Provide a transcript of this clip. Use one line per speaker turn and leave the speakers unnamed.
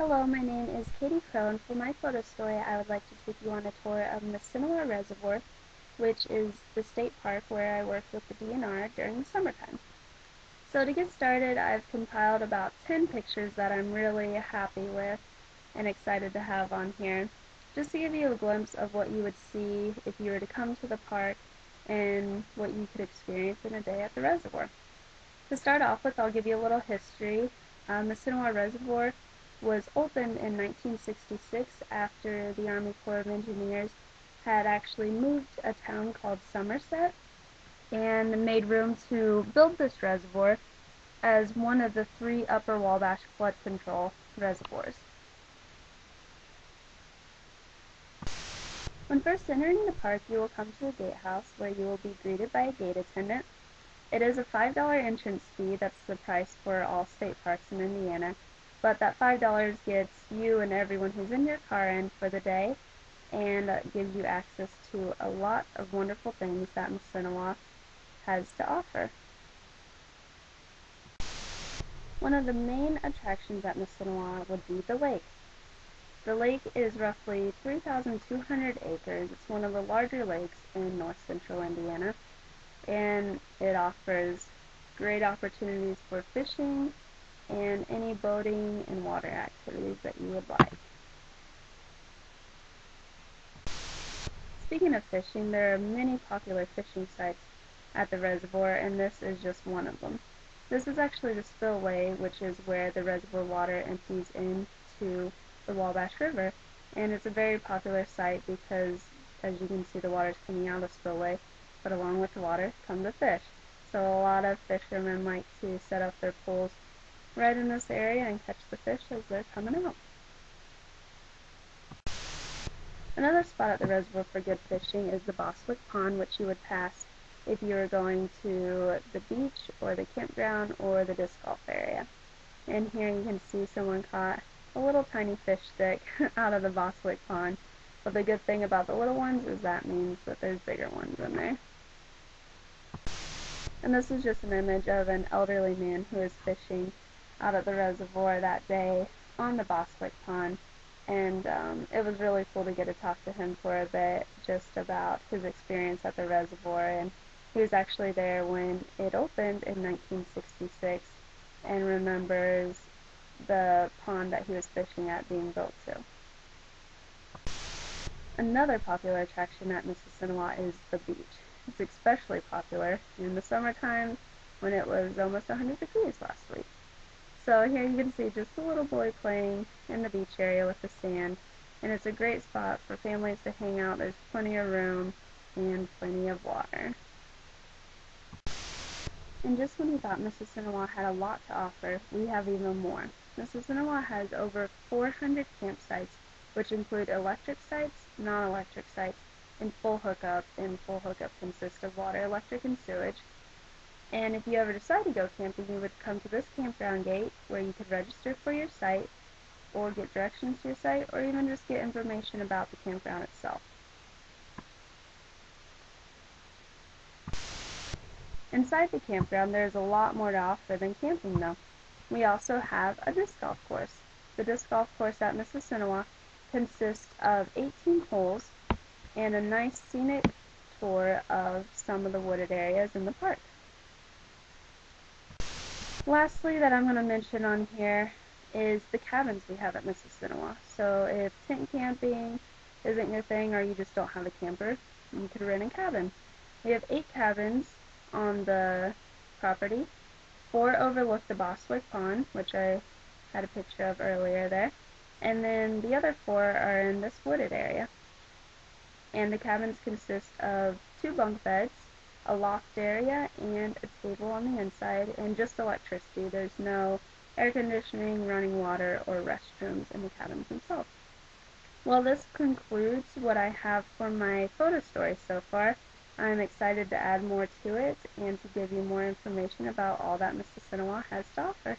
Hello, my name is Katie Crow, and for my photo story, I would like to take you on a tour of Mississinewa Reservoir, which is the state park where I work with the DNR during the summertime. So to get started, I've compiled about 10 pictures that I'm really happy with and excited to have on here, just to give you a glimpse of what you would see if you were to come to the park and what you could experience in a day at the reservoir. To start off with, I'll give you a little history. Mississinewa Reservoir was opened in 1966 after the Army Corps of Engineers had actually moved to a town called Somerset and made room to build this reservoir as one of the 3 Upper Wabash flood control reservoirs. When first entering the park, you will come to the gatehouse where you will be greeted by a gate attendant. It is a $5 entrance fee. That's the price for all state parks in Indiana. But that $5 gets you and everyone who's in your car in for the day and gives you access to a lot of wonderful things that Mississinewa has to offer. One of the main attractions at Mississinewa would be the lake. The lake is roughly 3,200 acres. It's one of the larger lakes in north central Indiana, and it offers great opportunities for fishing and any boating and water activities that you would like. Speaking of fishing, there are many popular fishing sites at the reservoir, and this is just one of them. This is actually the spillway, which is where the reservoir water empties into the Wabash River, and it's a very popular site because, as you can see, the water is coming out of the spillway, but along with the water come the fish. So a lot of fishermen like to set up their pools right in this area and catch the fish as they're coming out. Another spot at the reservoir for good fishing is the Boswick Pond, which you would pass if you were going to the beach or the campground or the disc golf area. And here you can see someone caught a little tiny fish stick out of the Boswick Pond. But the good thing about the little ones is that means that there's bigger ones in there. And this is just an image of an elderly man who is fishing out at the reservoir that day on the Boswick Pond, and it was really cool to get to talk to him for a bit just about his experience at the reservoir. And he was actually there when it opened in 1966 and remembers the pond that he was fishing at being built to. Another popular attraction at Mississinewa is the beach. It's especially popular in the summertime when it was almost 100 degrees last week. So here you can see just a little boy playing in the beach area with the sand, and it's a great spot for families to hang out. There's plenty of room and plenty of water. And just when we thought Mississinewa had a lot to offer, we have even more. Mississinewa has over 400 campsites, which include electric sites, non-electric sites, and full hookup. And full hookup consists of water, electric, and sewage. And if you ever decide to go camping, you would come to this campground gate where you could register for your site or get directions to your site or even just get information about the campground itself. Inside the campground, there's a lot more to offer than camping though. We also have a disc golf course. The disc golf course at Mississinewa consists of 18 holes and a nice scenic tour of some of the wooded areas in the park. Lastly, that I'm going to mention on here is the cabins we have at Mississinewa. So if tent camping isn't your thing or you just don't have a camper, you could rent a cabin. We have 8 cabins on the property. 4 overlook the Boswick Pond, which I had a picture of earlier there, and then the other 4 are in this wooded area. And the cabins consist of 2 bunk beds, a loft area, and a table on the inside, and just electricity. There's no air conditioning, running water, or restrooms in the cabins themselves. Well, this concludes what I have for my photo story so far. I'm excited to add more to it and to give you more information about all that Mississinewa has to offer.